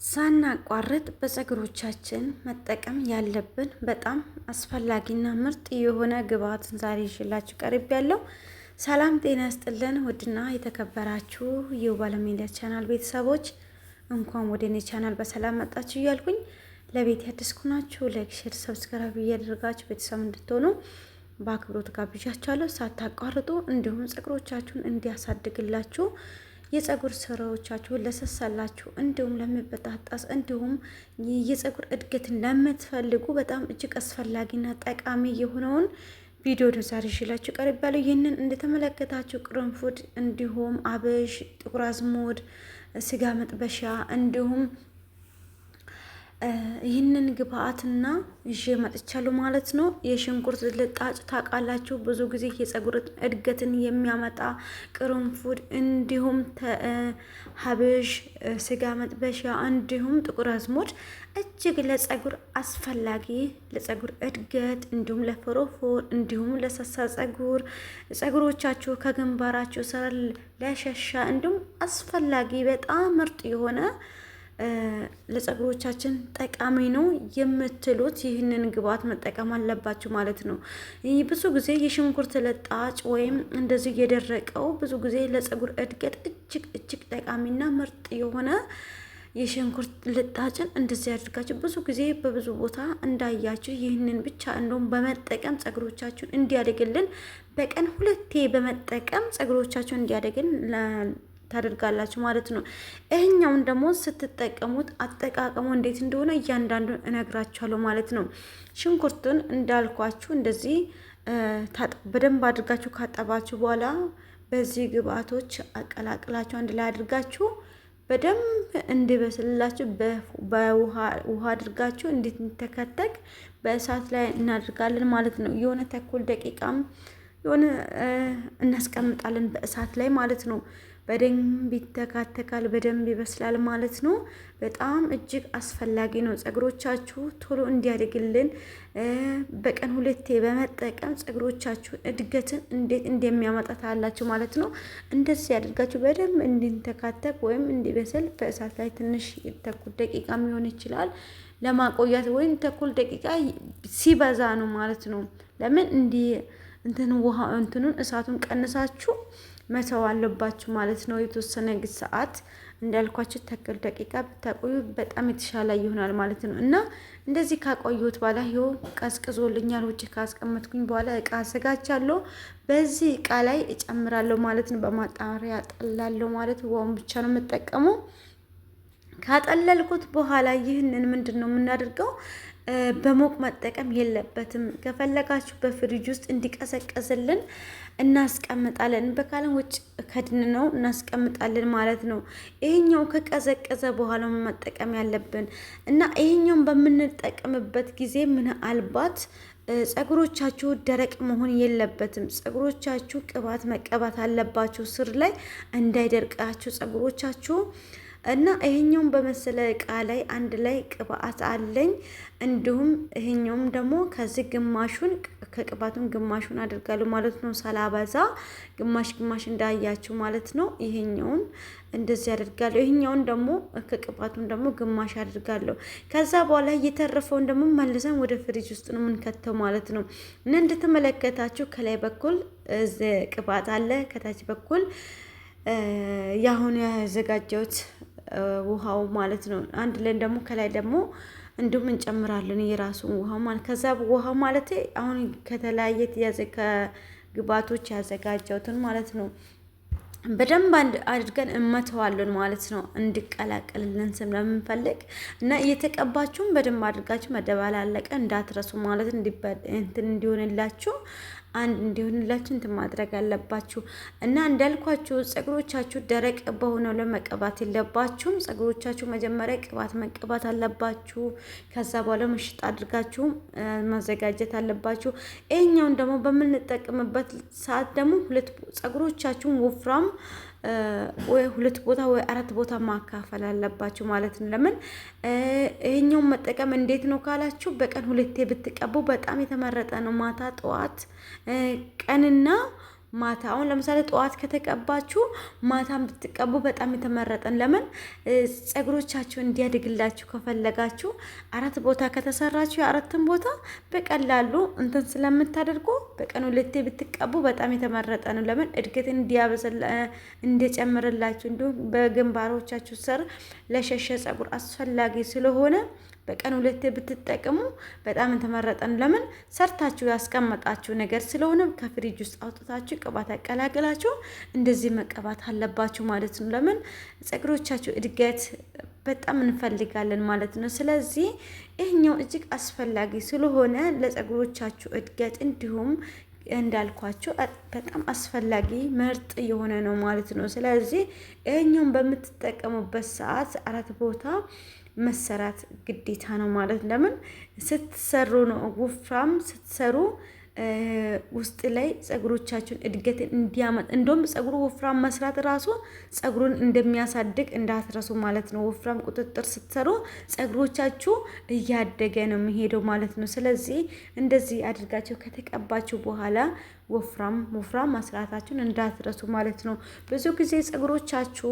ሳናቋርጥ በፀጉሮቻችን መጠቀም ያለብን በጣም አስፈላጊና ምርጥ የሆነ ግብአትን ዛሬ ይዤላችሁ ቀርብ ያለው። ሰላም ጤና ይስጥልን ውድና የተከበራችሁ የባለሜዳ ቻናል ቤተሰቦች እንኳን ወደ እኔ ቻናል በሰላም መጣችሁ እያልኩኝ ለቤት አዲስ ከሆናችሁ ላይክ፣ ሼር፣ ሰብስክራይብ እያደረጋችሁ ቤተሰብ እንድትሆኑ በአክብሮት ጋብዣችኋለሁ። ሳታቋርጡ እንዲሁም ፀጉሮቻችሁን እንዲያሳድግላችሁ የፀጉር ስራዎቻችሁን ለሰሳላችሁ እንዲሁም ለሚበጣጣስ እንዲሁም የፀጉር እድገትን ለምትፈልጉ በጣም እጅግ አስፈላጊና ጠቃሚ የሆነውን ቪዲዮ ነው ዛሬ ይዤላችሁ ቀርቤያለሁ። ይህንን እንደተመለከታችሁ ቅርንፉድ እንዲሁም አብሽ፣ ጥቁር አዝሙድ፣ ስጋ መጥበሻ እንዲሁም ይህንን ግብአትና ይዤ መጥቻለሁ ማለት ነው። የሽንኩርት ልጣጭ ታውቃላችሁ፣ ብዙ ጊዜ የፀጉር እድገትን የሚያመጣ ቅርንፉድ እንዲሁም ሀብሽ፣ ስጋ መጥበሻ እንዲሁም ጥቁር አዝሙድ እጅግ ለፀጉር አስፈላጊ ለፀጉር እድገት እንዲሁም ለፎሮፎር እንዲሁም ለሰሳ ፀጉሮቻችሁ ከግንባራችሁ ስር ለሸሻ እንዲሁም አስፈላጊ በጣም ምርጥ የሆነ ለፀጉሮቻችን ጠቃሚ ነው የምትሉት ይህንን ግብአት መጠቀም አለባችሁ ማለት ነው። ይህ ብዙ ጊዜ የሽንኩርት ልጣጭ ወይም እንደዚህ የደረቀው ብዙ ጊዜ ለፀጉር እድገት እጅግ ጠቃሚና ምርጥ የሆነ የሽንኩርት ልጣጭን እንደዚህ ያድርጋችሁ ብዙ ጊዜ በብዙ ቦታ እንዳያችሁ ይህንን ብቻ እንደውም በመጠቀም ፀጉሮቻችሁን እንዲያደግልን በቀን 2 በመጠቀም ፀጉሮቻችሁን እንዲያደግልን ታደርጋላችሁ ማለት ነው። ይሄኛውን ደግሞ ስትጠቀሙት አጠቃቀሙ እንዴት እንደሆነ እያንዳንዱን እነግራችኋለሁ ማለት ነው። ሽንኩርቱን እንዳልኳችሁ እንደዚህ በደንብ አድርጋችሁ ካጠባችሁ በኋላ በዚህ ግብአቶች አቀላቅላችሁ አንድ ላይ አድርጋችሁ በደንብ እንዲበስልላችሁ በውሃ አድርጋችሁ እንድትተከተክ በእሳት ላይ እናድርጋለን ማለት ነው። የሆነ ተኩል ደቂቃም የሆነ እናስቀምጣለን በእሳት ላይ ማለት ነው። በደንብ ይተካተካል፣ በደንብ ይበስላል ማለት ነው። በጣም እጅግ አስፈላጊ ነው። ፀጉሮቻችሁ ቶሎ እንዲያድግልን በቀን 2 በመጠቀም ፀጉሮቻችሁ እድገትን እንዴት እንደሚያመጣ ታላችሁ ማለት ነው። እንደዚህ ያደርጋችሁ በደንብ እንዲተካተክ ወይም እንዲበስል በእሳት ላይ ትንሽ ተኩል ደቂቃ ሊሆን ይችላል ለማቆያት ወይም ተኩል ደቂቃ ሲበዛ ነው ማለት ነው። ለምን እንትኑን እሳቱን ቀንሳችሁ መተው አለባችሁ ማለት ነው። የተወሰነ ሰዓት እንዳልኳችሁ ተኩል ደቂቃ ብታቆዩ በጣም የተሻለ ይሆናል ማለት ነው። እና እንደዚህ ካቆዩት በኋላ ይኸው ቀዝቅዞልኛል። ውጭ ካስቀመጥኩኝ በኋላ እቃ አዘጋጃለሁ። በዚህ እቃ ላይ እጨምራለሁ ማለት ነው። በማጣሪያ አጠላለሁ ማለት ውሃውን ብቻ ነው የምጠቀመው። ካጠለልኩት በኋላ ይህንን ምንድነው የምናደርገው? በሞቅ መጠቀም የለበትም። ከፈለጋችሁ በፍሪጅ ውስጥ እንዲቀዘቀዝልን እናስቀምጣለን። በካለን ውጭ ከድነው እናስቀምጣለን ማለት ነው። ይሄኛው ከቀዘቀዘ በኋላ መጠቀም ያለብን እና ይሄኛውን በምንጠቀምበት ጊዜ ምናልባት ፀጉሮቻችሁ ደረቅ መሆን የለበትም። ፀጉሮቻችሁ ቅባት መቀባት አለባችሁ ስር ላይ እንዳይደርቃችሁ ፀጉሮቻችሁ እና ይሄኛውን በመሰለ እቃ ላይ አንድ ላይ ቅባት አለኝ። እንዲሁም ይሄኛውም ደግሞ ከዚህ ግማሹን ከቅባቱን ግማሹን አድርጋለሁ ማለት ነው። ሳላበዛ ግማሽ እንዳያችሁ ማለት ነው። ይሄኛውን እንደዚህ አድርጋለሁ። ይሄኛውን ደግሞ ከቅባቱን ደግሞ ግማሽ አድርጋለሁ። ከዛ በኋላ እየተረፈውን ደግሞ መልሰን ወደ ፍሪጅ ውስጥ ነው የምንከተው ማለት ነው። እና እንደተመለከታችሁ ከላይ በኩል ቅባት አለ፣ ከታች በኩል ያሁን ያዘጋጀሁት ውሃው ማለት ነው። አንድ ላይ ደግሞ ከላይ ደግሞ እንዲሁም እንጨምራለን የራሱን ውሃው ማለት ከዛ ውሃው ማለት አሁን ከተለያየ ከግብአቶች ያዘጋጀሁትን ማለት ነው። በደንብ አድርገን እንመተዋለን ማለት ነው። እንዲቀላቀልልን ስለምንፈልግ እና እየተቀባችሁም በደንብ አድርጋችሁ መደባላለቀ እንዳትረሱ ማለት እንዲሆንላችሁ አንድ እንዲሆንላችሁ እንትን ማድረግ አለባችሁ። እና እንዳልኳችሁ ፀጉሮቻችሁ ደረቅ በሆነው ለመቀባት የለባችሁም። ፀጉሮቻችሁ መጀመሪያ ቅባት መቀባት አለባችሁ። ከዛ በኋላ ምሽጥ አድርጋችሁ ማዘጋጀት አለባችሁ። ይሄኛውን ደግሞ በምንጠቀምበት ሰዓት ደግሞ ፀጉሮቻችሁን ወፍራም ወይ 2 ቦታ ወይ 4 ቦታ ማካፈል አለባችሁ ማለት ነው። ለምን ይሄኛውን መጠቀም እንዴት ነው ካላችሁ በቀን 2 ብትቀቡ በጣም የተመረጠ ነው። ማታ፣ ጠዋት፣ ቀንና ማታ አሁን ለምሳሌ ጠዋት ከተቀባችሁ ማታም ብትቀቡ በጣም የተመረጠን። ለምን ፀጉሮቻችሁ እንዲያድግላችሁ ከፈለጋችሁ 4 ቦታ ከተሰራችሁ የአራትን ቦታ በቀላሉ እንትን ስለምታደርጉ በቀን 2 ብትቀቡ በጣም የተመረጠ ነው። ለምን እድገት እንዲጨምርላችሁ እንዲሁም በግንባሮቻችሁ ስር ለሸሸ ፀጉር አስፈላጊ ስለሆነ በቀን 2 ብትጠቀሙ በጣም የተመረጠን። ለምን ሰርታችሁ ያስቀመጣችሁ ነገር ስለሆነ ከፍሪጅ ውስጥ አውጥታችሁ ቅባት አቀላቅላችሁ እንደዚህ መቀባት አለባችሁ ማለት ነው። ለምን ፀጉሮቻችሁ እድገት በጣም እንፈልጋለን ማለት ነው። ስለዚህ ይህኛው እጅግ አስፈላጊ ስለሆነ ለፀጉሮቻችሁ እድገት እንዲሁም እንዳልኳችሁ በጣም አስፈላጊ ምርጥ የሆነ ነው ማለት ነው። ስለዚህ ይህኛውን በምትጠቀሙበት ሰዓት 4 ቦታ መሰራት ግዴታ ነው ማለት። ለምን ስትሰሩ ነው ወፍራም ስትሰሩ ውስጥ ላይ ፀጉሮቻችሁን እድገትን እንዲያመጥ እንደውም ፀጉሩ ወፍራም መስራት ራሱ ፀጉሩን እንደሚያሳድግ እንዳትረሱ ማለት ነው። ወፍራም ቁጥጥር ስትሰሩ ፀጉሮቻችሁ እያደገ ነው የሚሄደው ማለት ነው። ስለዚህ እንደዚህ አድርጋችሁ ከተቀባችሁ በኋላ ወፍራም መስራታችሁን እንዳትረሱ ማለት ነው። ብዙ ጊዜ ፀጉሮቻችሁ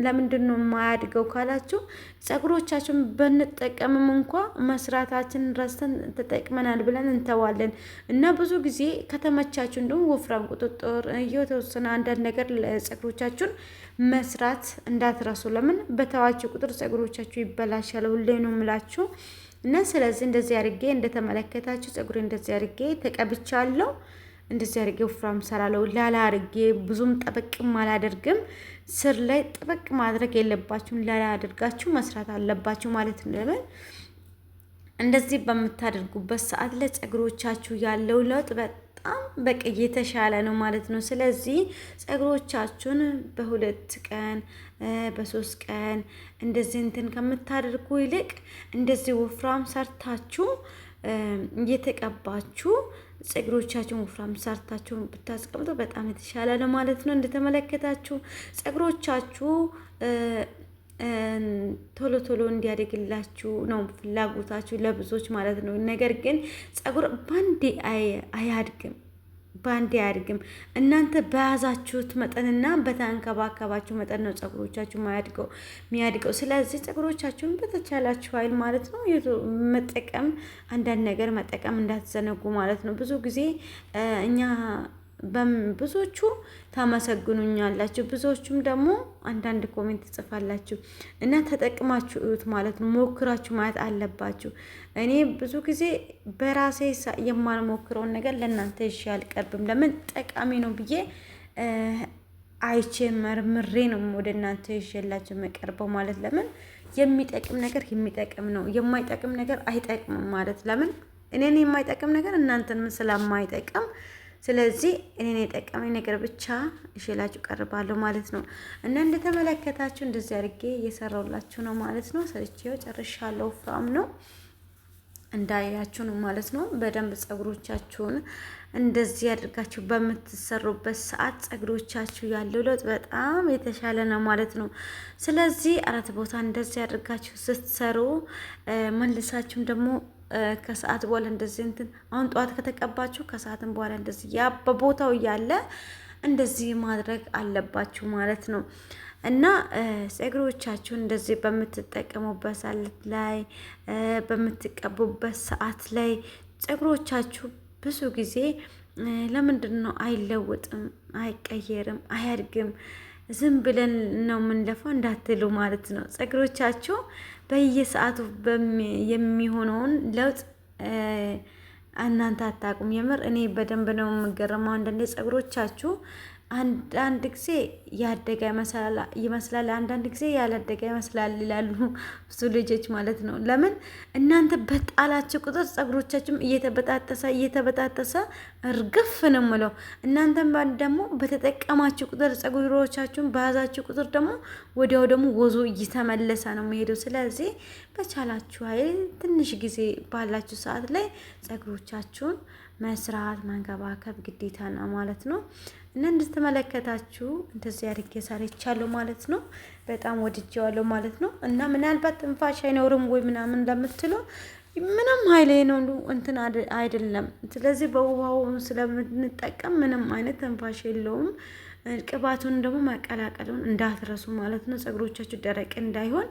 ለምንድን ነው የማያድገው ካላችሁ ፀጉሮቻችሁን በንጠቀምም እንኳ መስራታችን ረስተን ተጠቅመናል ብለን እንተዋለን እና ብዙ ጊዜ ከተመቻችሁ እንደውም ወፍራም ቁጥጥር እየተወሰነ አንዳንድ ነገር ፀጉሮቻችሁን መስራት እንዳትረሱ። ለምን በተዋችሁ ቁጥር ፀጉሮቻችሁ ይበላሻል። ሁሌ ነው የምላችሁ እና ስለዚህ እንደዚህ አድርጌ እንደተመለከታችሁ ፀጉሬ እንደዚህ አድርጌ ተቀብቻለሁ። እንደዚህ አድርጌ ወፍራም ሰራለው ላላ አድርጌ ብዙም ጠበቅም አላደርግም። ስር ላይ ጠበቅ ማድረግ የለባችሁም፣ ላላ አድርጋችሁ መስራት አለባችሁ ማለት ነው። ለምን እንደዚህ በምታደርጉበት ሰዓት ላይ ፀጉሮቻችሁ ያለው ለውጥ በጣም በቃ የተሻለ ነው ማለት ነው። ስለዚህ ፀጉሮቻችሁን በ2 ቀን በ3 ቀን እንደዚህ እንትን ከምታደርጉ ይልቅ እንደዚህ ወፍራም ሰርታችሁ እየተቀባችሁ ፀጉሮቻችሁን ወፍራም ሰርታችሁ ብታስቀምጡ በጣም የተሻለ ነው ማለት ነው። እንደተመለከታችሁ ፀጉሮቻችሁ ቶሎ ቶሎ እንዲያድግላችሁ ነው ፍላጎታችሁ ለብዙዎች ማለት ነው። ነገር ግን ፀጉር ባንዴ አያድግም። እናንተ በያዛችሁት መጠንና በተንከባከባችሁ መጠን ነው ፀጉሮቻችሁ የሚያድገው። ስለዚህ ፀጉሮቻችሁን በተቻላችሁ ኃይል ማለት ነው መጠቀም፣ አንዳንድ ነገር መጠቀም እንዳትዘነጉ ማለት ነው። ብዙ ጊዜ እኛ ብዙዎቹ ታመሰግኑኛላችሁ፣ ብዙዎቹም ደግሞ አንዳንድ ኮሜንት ትጽፋላችሁ እና ተጠቅማችሁ እዩት ማለት ነው። ሞክራችሁ ማየት አለባችሁ። እኔ ብዙ ጊዜ በራሴ የማልሞክረውን ነገር ለእናንተ ይዤ አልቀርብም። ለምን ጠቃሚ ነው ብዬ አይቼ መርምሬ ነው ወደ እናንተ ይዤላችሁ መቀርበው ማለት። ለምን የሚጠቅም ነገር የሚጠቅም ነው፣ የማይጠቅም ነገር አይጠቅምም ማለት። ለምን እኔን የማይጠቅም ነገር እናንተን ስለማይጠቅም ስለዚህ እኔን የጠቀመኝ ነገር ብቻ እሽላችሁ ቀርባለሁ ማለት ነው። እና እንደተመለከታችሁ እንደዚህ አድርጌ እየሰራሁላችሁ ነው ማለት ነው። ሰርቼው ጨርሻለሁ። ወፍራም ነው እንዳያችሁ ነው ማለት ነው። በደንብ ፀጉሮቻችሁን እንደዚህ አድርጋችሁ በምትሰሩበት ሰዓት ፀጉሮቻችሁ ያለው ለውጥ በጣም የተሻለ ነው ማለት ነው። ስለዚህ 4 ቦታ እንደዚህ አድርጋችሁ ስትሰሩ መልሳችሁም ደግሞ ከሰዓት በኋላ እንደዚህ እንትን አሁን ጠዋት ከተቀባችሁ ከሰዓትም በኋላ እንደዚህ ያ በቦታው እያለ እንደዚህ ማድረግ አለባችሁ ማለት ነው። እና ፀጉሮቻችሁን እንደዚህ በምትጠቀሙበት ሰዓት ላይ በምትቀቡበት ሰዓት ላይ ፀጉሮቻችሁ ብዙ ጊዜ ለምንድን ነው አይለወጥም፣ አይቀየርም፣ አያድግም ዝም ብለን ነው የምንለፋው እንዳትሉ ማለት ነው። ፀጉሮቻችሁ በየሰዓቱ የሚሆነውን ለውጥ እናንተ አታውቁም። የምር እኔ በደንብ ነው የምገረመው። አንዳንዴ ፀጉሮቻችሁ አንዳንድ ጊዜ ያደገ ይመስላል፣ አንዳንድ ጊዜ ያላደገ ይመስላል ይላሉ ብዙ ልጆች ማለት ነው። ለምን እናንተ በጣላችሁ ቁጥር ፀጉሮቻችሁም እየተበጣጠሰ እርግፍ ነው የምለው። እናንተም ደግሞ በተጠቀማችሁ ቁጥር ፀጉሮቻችሁን በያዛችሁ ቁጥር ደግሞ ወዲያው ደግሞ ወዙ እየተመለሰ ነው የሚሄደው። ስለዚህ በቻላችሁ ኃይል ትንሽ ጊዜ ባላችሁ ሰዓት ላይ ፀጉሮቻችሁን መስራት መንከባከብ ግዴታ ነው ማለት ነው። እና እንደተመለከታችሁ እንደዚህ አድርጌ ሰርቻለሁ ማለት ነው። በጣም ወድጄዋለሁ ማለት ነው። እና ምናልባት ትንፋሽ አይኖርም ወይ ምናምን እንደምትሉ ምንም ኃይሌ ነው እንትን አይደለም። ስለዚህ በውሃው ስለምንጠቀም ምንም አይነት ትንፋሽ የለውም። ቅባቱን ደግሞ መቀላቀሉን እንዳትረሱ ማለት ነው፣ ፀጉሮቻችሁ ደረቅ እንዳይሆን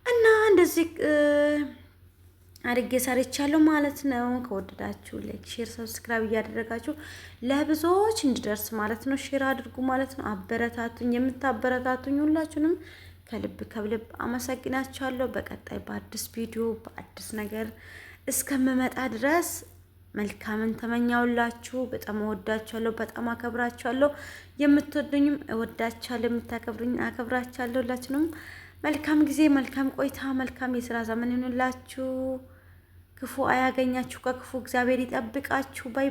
እና እንደዚህ አድርጌ ሰርቻለሁ ማለት ነው። ከወደዳችሁ ላይክ፣ ሼር፣ ሰብስክራይብ እያደረጋችሁ ለብዙዎች እንዲደርስ ማለት ነው ሼር አድርጉ ማለት ነው። አበረታቱኝ። የምታበረታቱኝ ሁላችሁንም ከልብ አመሰግናችኋለሁ። በቀጣይ በአዲስ ቪዲዮ በአዲስ ነገር እስከምመጣ ድረስ መልካምን ተመኛውላችሁ። በጣም እወዳችኋለሁ፣ በጣም አከብራችኋለሁ። የምትወዱኝም እወዳችኋለሁ፣ የምታከብሩኝ አከብራችኋለሁ። ሁላችሁንም መልካም ጊዜ፣ መልካም ቆይታ፣ መልካም የስራ ዘመን ይሁንላችሁ። ክፉ አያገኛችሁ፣ ከክፉ እግዚአብሔር ይጠብቃችሁ። ባይ